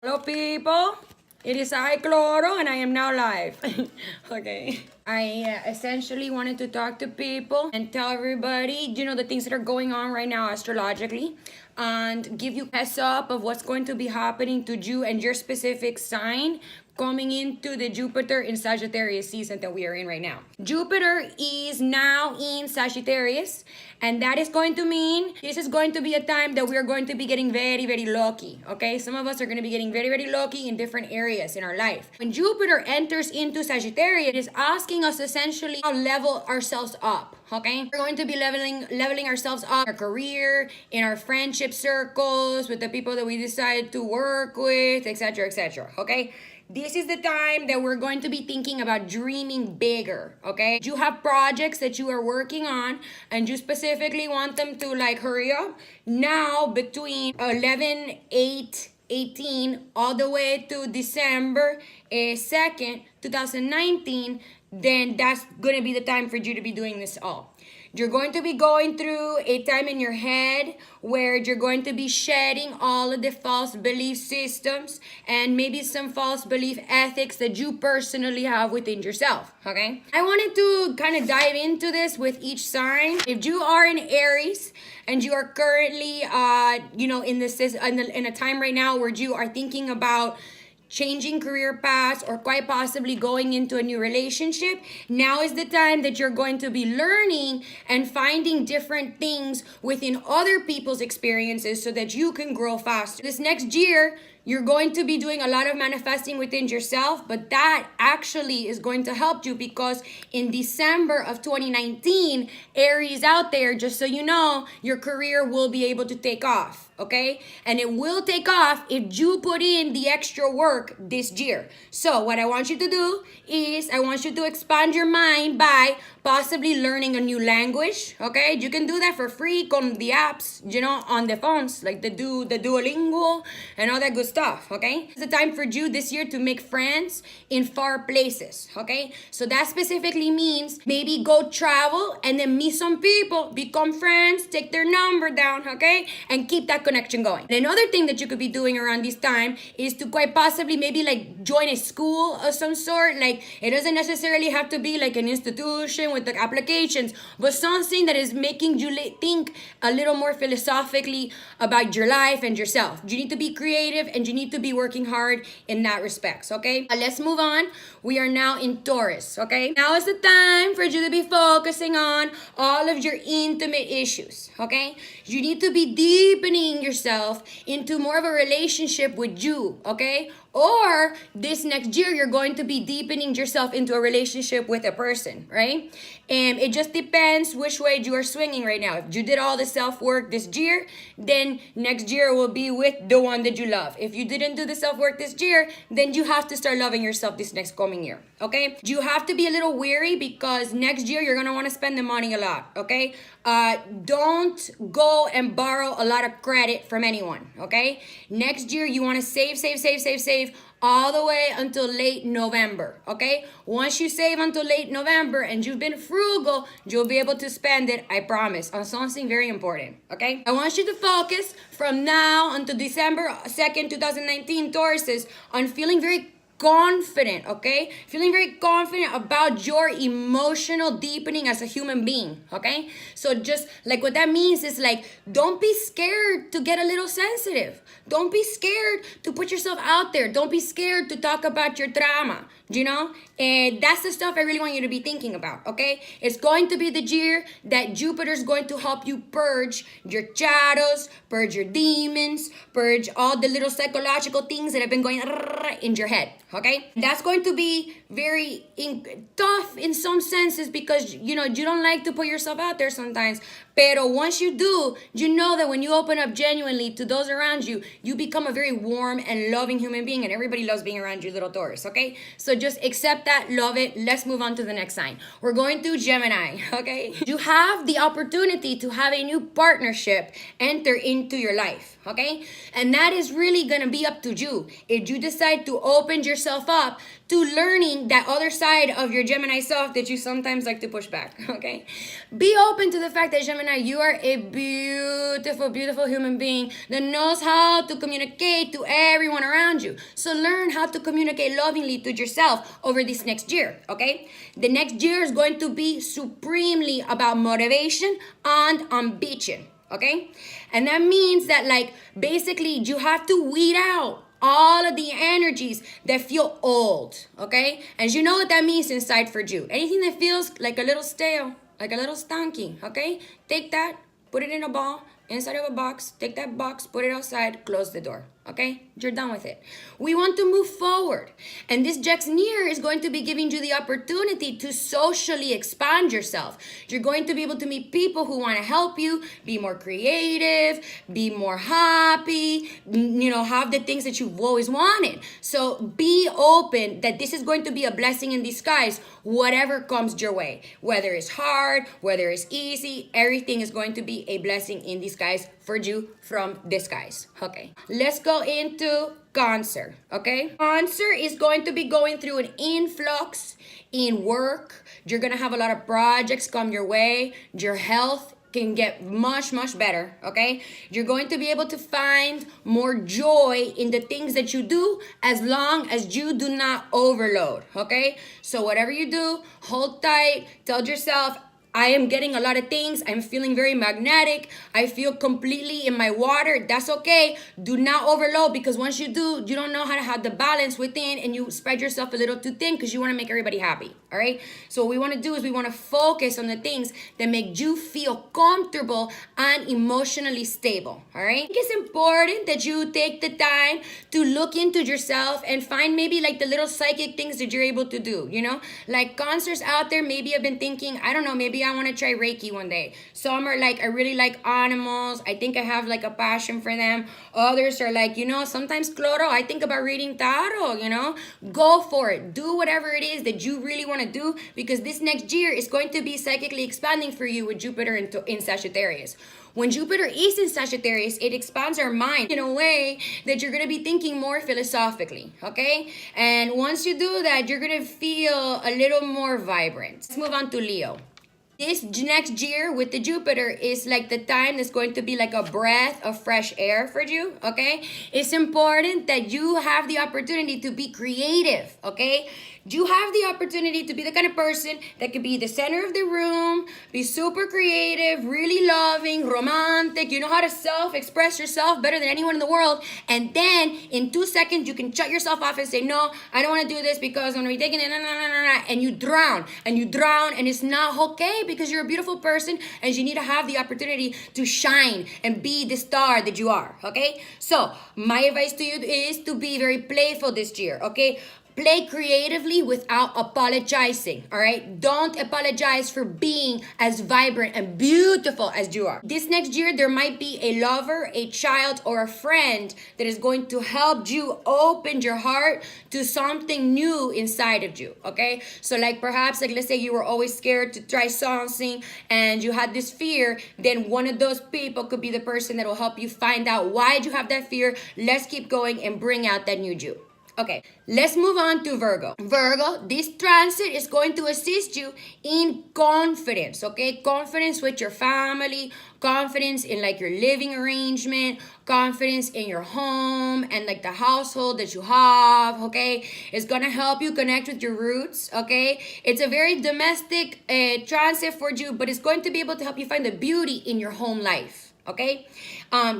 Hello people, it is I, Cloro, and I am now live. Okay. I essentially wanted to talk to people and tell everybody, the things that are going on right now astrologically, and give you a heads up of what's going to be happening to you and your specific sign coming into the Jupiter in Sagittarius season that we are in right now. Jupiter is now in Sagittarius, and that is going to mean this is going to be a time that we are going to be getting very, very lucky, okay? Some of us are going to be getting very, very lucky in different areas in our life. When Jupiter enters into Sagittarius, it is asking us essentially to level ourselves up, okay? We're going to be leveling ourselves up in our career, in our friendship circles, with the people that we decide to work with, etc., okay? This is the time that we're going to be thinking about dreaming bigger, okay? You have projects that you are working on and you specifically want them to hurry up. Now, between 11/8/18 all the way to December 2nd, 2019, then that's going to be the time for you to be doing this all. You're going to be going through a time in your head where you're going to be shedding all of the false belief systems and maybe some false belief ethics that you personally have within yourself, okay? I wanted to kind of dive into this with each sign. If you are in Aries and you are currently, in a time right now where you are thinking about changing career paths or quite possibly going into a new relationship, now is the time that you're going to be learning and finding different things within other people's experiences so that you can grow faster. This next year, you're going to be doing a lot of manifesting within yourself, but that actually is going to help you because in December of 2019, Aries out there, just so you know, your career will be able to take off, okay? And it will take off if you put in the extra work this year. So what I want you to do is I want you to expand your mind by possibly learning a new language, okay? You can do that for free on the apps, on the phones, like the Duolingo and all that good stuff, okay? It's the time for you this year to make friends in far places, okay? So that specifically means maybe go travel and then meet some people, become friends, take their number down, okay? And keep that connection going. And another thing that you could be doing around this time is to quite possibly maybe join a school of some sort. It doesn't necessarily have to be like an institution with the applications, but something that is making you think a little more philosophically about your life and yourself. You need to be creative and you need to be working hard in that respect, okay? Let's move on. We are now in Taurus, okay? Now is the time for you to be focusing on all of your intimate issues, okay? You need to be deepening yourself into more of a relationship with you, okay? Or this next year, you're going to be deepening yourself into a relationship with a person, right? And it just depends which way you are swinging right now. If you did all the self-work this year, then next year will be with the one that you love. If you didn't do the self-work this year, then you have to start loving yourself this next coming year, okay? You have to be a little wary because next year, you're going to want to spend the money a lot, okay? Don't go and borrow a lot of credit from anyone, okay? Next year, you want to save all the way until late November, okay? Once you save until late November and you've been frugal, you'll be able to spend it, I promise, on something very important, okay? I want you to focus from now until December 2nd, 2019, Tauruses, on feeling very confident, okay? Feeling very confident about your emotional deepening as a human being, okay? So just what that means is don't be scared to get a little sensitive. Don't be scared to put yourself out there. Don't be scared to talk about your drama, And that's the stuff I really want you to be thinking about, okay? It's going to be the year that Jupiter's going to help you purge your shadows, purge your demons, purge all the little psychological things that have been going in your head, okay? That's going to be very tough in some senses because, you don't like to put yourself out there sometimes. Pero once you do, you know that when you open up genuinely to those around you, you become a very warm and loving human being, and everybody loves being around you, little Taurus, okay? So just accept that, love it. Let's move on to the next sign. We're going to Gemini, okay? You have the opportunity to have a new partnership enter into your life, okay? And that is really gonna be up to you. If you decide to open yourself up to learning that other side of your Gemini self that you sometimes like to push back, okay? Be open to the fact that Gemini Gemini, you are a beautiful, beautiful human being that knows how to communicate to everyone around you. So learn how to communicate lovingly to yourself over this next year, okay? The next year is going to be supremely about motivation and ambition, okay? And that means that, like, basically you have to weed out all of the energies that feel old, okay? And you know what that means inside for you. Anything that feels like a little stale, like a little stanky, okay? Take that, put it in a ball, inside of a box, take that box, put it outside, close the door, okay? You're done with it. We want to move forward. And this next year is going to be giving you the opportunity to socially expand yourself. You're going to be able to meet people who want to help you, be more creative, be more happy, you know, have the things that you've always wanted. So be open that this is going to be a blessing in disguise, whatever comes your way. Whether it's hard, whether it's easy, everything is going to be a blessing in disguise for you from disguise. Okay, let's go into Cancer, okay? Cancer is going to be going through an influx in work. You're gonna have a lot of projects come your way. Your health can get much, much better, okay? You're going to be able to find more joy in the things that you do as long as you do not overload, okay? So whatever you do, hold tight, tell yourself, I am getting a lot of things. I'm feeling very magnetic. I feel completely in my water. That's okay. Do not overload, because once you do, you don't know how to have the balance within, and you spread yourself a little too thin because you want to make everybody happy. All right. So what we want to do is we want to focus on the things that make you feel comfortable and emotionally stable. All right. I think it's important that you take the time to look into yourself and find maybe like the little psychic things that you're able to do. You know, like Cancers out there maybe have been thinking, I don't know, maybe I want to try Reiki one day. Some are like, I really like animals. I think I have like a passion for them. Others are like, you know, sometimes Cloro, I think about reading tarot, you know. Go for it. Do whatever it is that you really want to do, because this next year is going to be psychically expanding for you with Jupiter in Sagittarius. When Jupiter is in Sagittarius, it expands our mind in a way that you're going to be thinking more philosophically, okay? And once you do that, you're going to feel a little more vibrant. Let's move on to Leo. This next year with the Jupiter is like the time that's going to be like a breath of fresh air for you, okay? It's important that you have the opportunity to be creative, okay? You have the opportunity to be the kind of person that could be the center of the room, be super creative, really loving, romantic. You know how to self-express yourself better than anyone in the world. And then in 2 seconds, you can shut yourself off and say, no, I don't want to do this because I'm going to be taking it, and you drown, and it's not okay, because you're a beautiful person and you need to have the opportunity to shine and be the star that you are, okay? So my advice to you is to be very playful this year, okay? Play creatively without apologizing, all right? Don't apologize for being as vibrant and beautiful as you are. This next year, there might be a lover, a child, or a friend that is going to help you open your heart to something new inside of you, okay? So like perhaps, like let's say you were always scared to try something and you had this fear, then one of those people could be the person that will help you find out why you have that fear. Let's keep going and bring out that new you. Okay, let's move on to Virgo. Virgo, this transit is going to assist you in confidence, okay? Confidence with your family, confidence in like your living arrangement, confidence in your home and like the household that you have, okay? It's gonna help you connect with your roots, okay? It's a very domestic transit for you, but it's going to be able to help you find the beauty in your home life. Okay,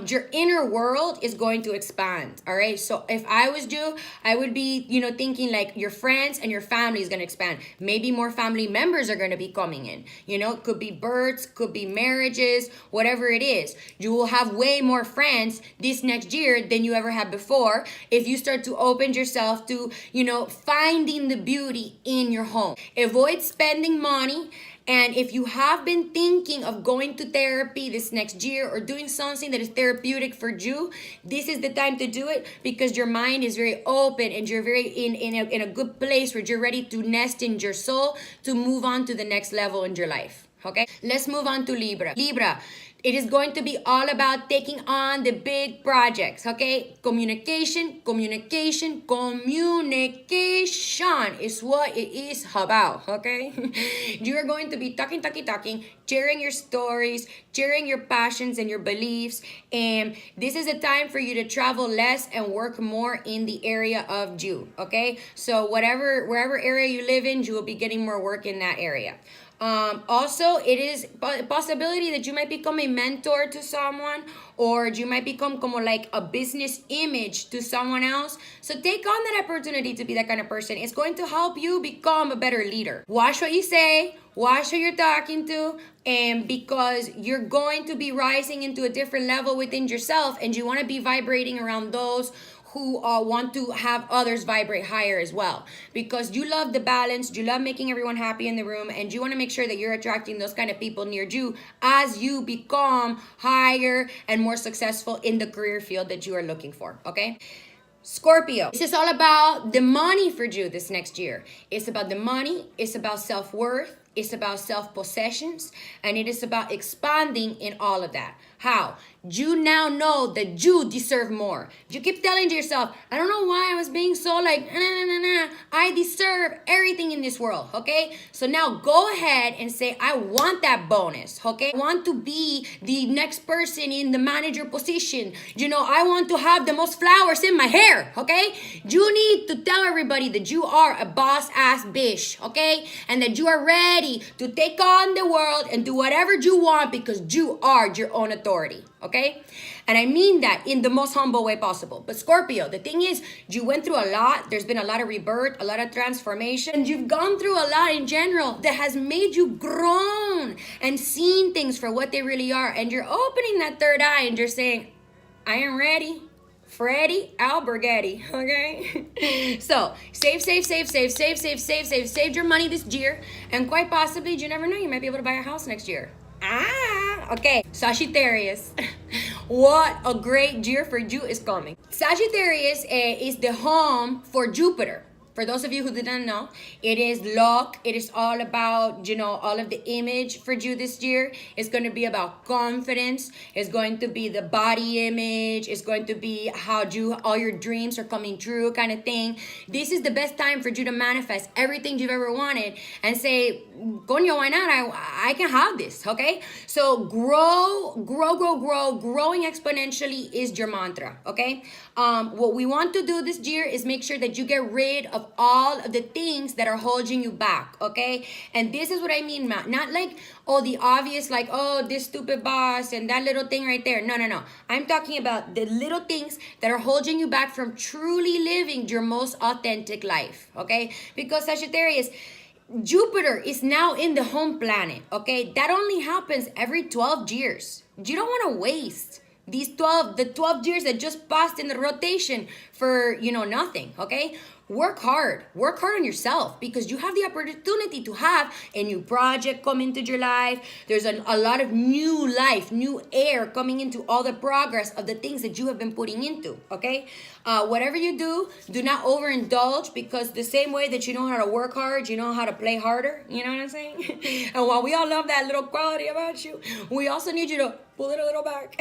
your inner world is going to expand. All right, so if I was you, I would be, you know, thinking like your friends and your family is going to expand. Maybe more family members are going to be coming in. You know, it could be births, could be marriages, whatever it is. You will have way more friends this next year than you ever had before if you start to open yourself to, you know, finding the beauty in your home. Avoid spending money. And if you have been thinking of going to therapy this next year or doing something that is therapeutic for you, this is the time to do it, because your mind is very open and you're very in a good place where you're ready to nest in your soul to move on to the next level in your life. Okay, let's move on to Libra. Libra, It is going to be all about taking on the big projects, okay? Communication, communication, communication is what it is about, okay? You are going to be talking, sharing your stories, sharing your passions and your beliefs. And this is a time for you to travel less and work more in the area of Jeearr, okay? So wherever area you live in, you will be getting more work in that area. Also, it is a possibility that you might become a mentor to someone, or you might become como like a business image to someone else. So take on that opportunity to be that kind of person. It's going to help you become a better leader. Watch what you say, watch who you're talking to, and because you're going to be rising into a different level within yourself, and you want to be vibrating around those who want to have others vibrate higher as well, because you love the balance, you love making everyone happy in the room, and you want to make sure that you're attracting those kind of people near you as you become higher and more successful in the career field that you are looking for, okay? Scorpio, this is all about the money for you this next year. It's about the money, it's about self-worth, it's about self-possessions, and it is about expanding in all of that. How? You now know that you deserve more. You keep telling yourself, I don't know why I was being so like, I deserve everything in this world, okay? So now go ahead and say, I want that bonus, okay? I want to be the next person in the manager position. You know, I want to have the most flowers in my hair, okay? You need to tell everybody that you are a boss-ass bitch, okay? And that you are ready to take on the world and do whatever you want because you are your own authority, okay? And I mean that in the most humble way possible. But Scorpio, the thing is, you went through a lot. There's been a lot of rebirth, a lot of transformation. And you've gone through a lot in general that has made you grown and seen things for what they really are. And you're opening that third eye and you're saying, I am ready. Freddie Alberghetti, okay? So, save your money this year. And quite possibly, you never know, you might be able to buy a house next year. Okay. Sagittarius. What a great year for you is coming. Sagittarius is the home for Jupiter. For those of you who didn't know, it is luck. It is all about, you know, all of the image for you this year. It's going to be about confidence. It's going to be the body image. It's going to be how all your dreams are coming true kind of thing. This is the best time for you to manifest everything you've ever wanted and say, coño, why not? I can have this, okay? So growing exponentially is your mantra, okay? What we want to do this year is make sure that you get rid of all of the things that are holding you back, okay? And this is what I mean, not like, oh, the obvious, like, oh, this stupid boss and that little thing right there. No. I'm talking about the little things that are holding you back from truly living your most authentic life, okay? Because Sagittarius, Jupiter is now in the home planet, okay? That only happens every 12 years. You don't want to waste the 12 years that just passed in the rotation for, you know, nothing, okay? Work hard on yourself, because you have the opportunity to have a new project come into your life. There's a lot of new life, new air coming into all the progress of the things that you have been putting into, okay? Whatever you do not overindulge, because the same way that you know how to work hard, you know how to play harder, you know what I'm saying? And while we all love that little quality about you, we also need you to pull it a little back.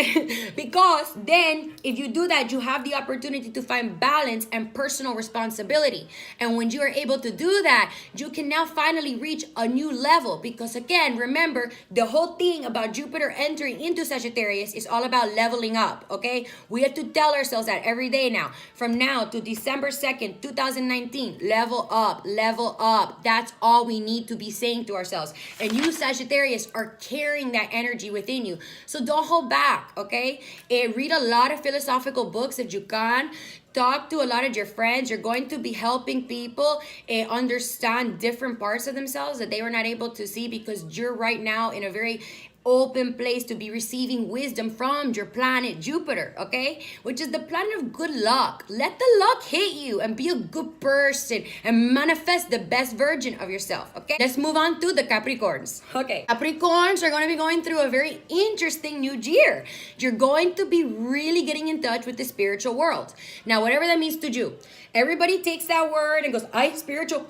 Because then if you do that, you have the opportunity to find balance and personal responsibility. And when you are able to do that, you can now finally reach a new level. Because again, remember, the whole thing about Jupiter entering into Sagittarius is all about leveling up, okay? We have to tell ourselves that every day now. From now to December 2nd, 2019, level up, level up. That's all we need to be saying to ourselves. And you, Sagittarius, are carrying that energy within you. So don't hold back, okay? Read a lot of philosophical books if you can. Talk to a lot of your friends. You're going to be helping people understand different parts of themselves that they were not able to see, because you're right now in a very open place to be receiving wisdom from your planet Jupiter, okay? Which is the planet of good luck. Let the luck hit you and be a good person and manifest the best version of yourself, okay? Let's move on to the Capricorns. Okay, Capricorns are going to be going through a very interesting new year. You're going to be really getting in touch with the spiritual world. Now, whatever that means to you. Everybody takes that word and goes, I spiritual.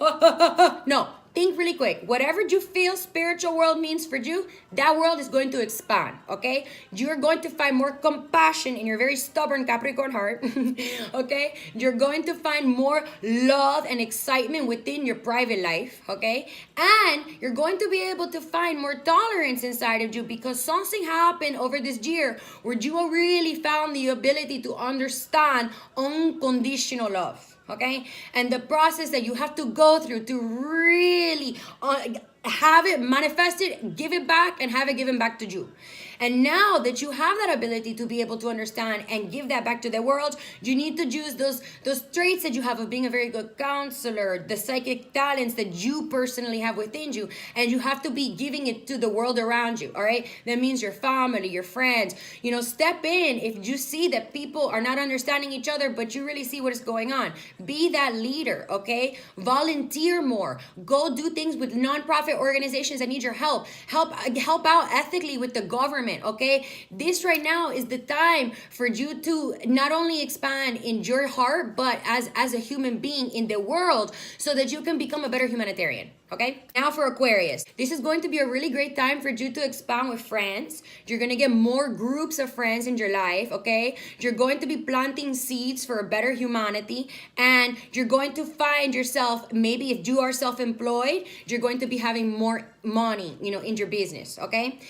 No. think really quick. Whatever you feel spiritual world means for you, that world is going to expand, okay? You're going to find more compassion in your very stubborn Capricorn heart, okay? You're going to find more love and excitement within your private life, okay? And you're going to be able to find more tolerance inside of you because something happened over this year where you really found the ability to understand unconditional love. Okay, and the process that you have to go through to really have it manifested, give it back, and have it given back to you. And now that you have that ability to be able to understand and give that back to the world, you need to use those traits that you have of being a very good counselor, the psychic talents that you personally have within you, and you have to be giving it to the world around you. All right, that means your family, your friends. You know, step in if you see that people are not understanding each other, but you really see what is going on. Be that leader. Okay, volunteer more. Go do things with nonprofit organizations that need your help. Help out ethically with the government. Okay, this right now is the time for you to not only expand in your heart, but as a human being in the world, so that you can become a better humanitarian. Okay, now for Aquarius, this is going to be a really great time for you to expand with friends. You're going to get more groups of friends in your life. Okay, you're going to be planting seeds for a better humanity, and you're going to find yourself, maybe if you are self-employed, you're going to be having more money, you know, in your business. Okay,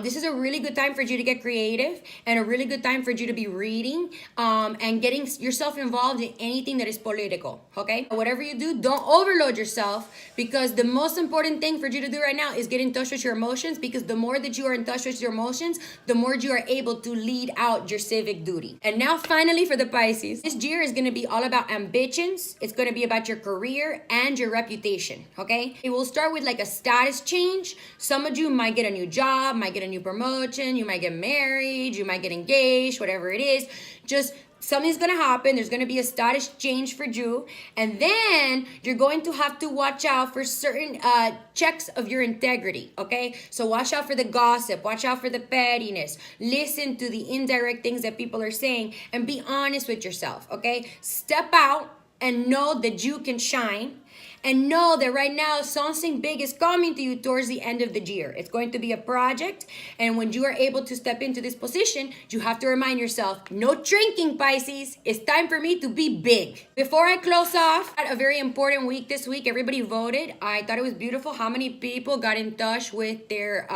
this is a really good time for you to get creative, and a really good time for you to be reading and getting yourself involved in anything that is political. Okay, whatever you do, don't overload yourself, because the most important thing for you to do right now is get in touch with your emotions, because the more that you are in touch with your emotions, the more you are able to lead out your civic duty. And now finally for the Pisces, this year is going to be all about ambitions. It's going to be about your career and your reputation. Okay, it will start with like a status change. Some of you might get a new job, might get a new promotion, you might get married, you might get engaged, whatever it is. Just something's going to happen. There's going to be a status change for you. And then you're going to have to watch out for certain checks of your integrity. Okay, so watch out for the gossip, watch out for the pettiness, listen to the indirect things that people are saying, and be honest with yourself. Okay, step out and know that you can shine. And know that right now something big is coming to you towards the end of the year. It's going to be a project. And when you are able to step into this position, you have to remind yourself, no shrinking, Pisces. It's time for me to be big. Before I close off, I had a very important week this week. Everybody voted. I thought it was beautiful how many people got in touch with their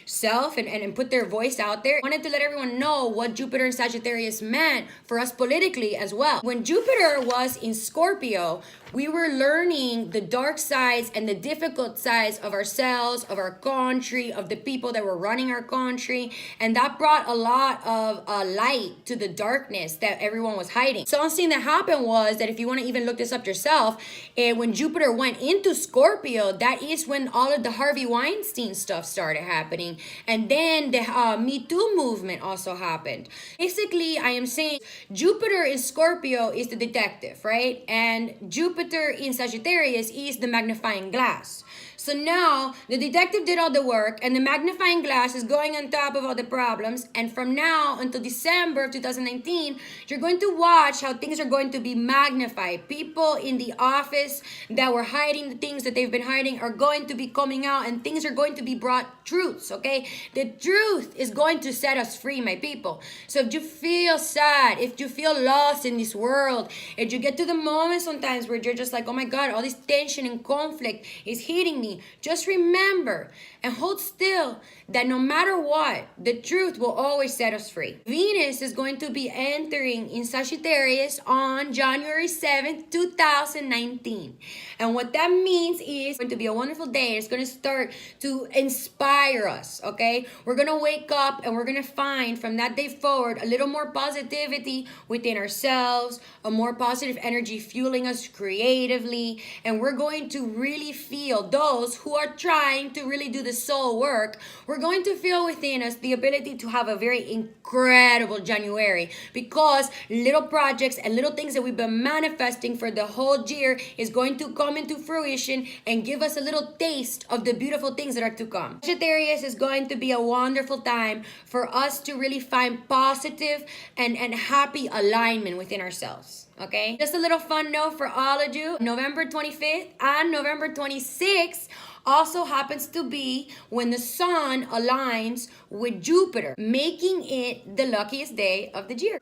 self and put their voice out there. I wanted to let everyone know what Jupiter and Sagittarius meant for us politically as well. When Jupiter was in Scorpio, we were learning the dark sides and the difficult sides of ourselves, of our country, of the people that were running our country. And that brought a lot of light to the darkness that everyone was hiding. Something that happened was that, if you want to even look this up yourself, when Jupiter went into Scorpio, that is when all of the Harvey Weinstein stuff started happening. And then the Me Too movement also happened. Basically, I am saying Jupiter in Scorpio is the detective, right? And Jupiter in Sagittarius is the magnifying glass. So now the detective did all the work, and the magnifying glass is going on top of all the problems. And from now until December of 2019, you're going to watch how things are going to be magnified. People in the office that were hiding the things that they've been hiding are going to be coming out, and things are going to be brought truths, okay? The truth is going to set us free, my people. So if you feel sad, if you feel lost in this world, if you get to the moment sometimes where you're just like, oh my God, all this tension and conflict is hitting me, just remember and hold still that no matter what, the truth will always set us free. Venus is going to be entering in Sagittarius on January 7th, 2019. And what that means is it's going to be a wonderful day. It's going to start to inspire us, okay? We're going to wake up and we're going to find from that day forward a little more positivity within ourselves, a more positive energy fueling us creatively. And we're going to really feel those who are trying to really do the soul work. We're going to feel within us the ability to have a very incredible January, because little projects and little things that we've been manifesting for the whole year is going to come into fruition and give us a little taste of the beautiful things that are to come. Sagittarius is going to be a wonderful time for us to really find positive and happy alignment within ourselves. Okay, just a little fun note for all of you. November 25th and November 26th also happens to be when the sun aligns with Jupiter, making it the luckiest day of the year.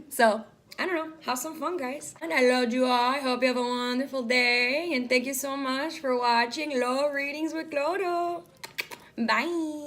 So I don't know, have some fun, guys. And I love you all. I hope you have a wonderful day, and thank you so much for watching Low Readings with Cloro. Bye.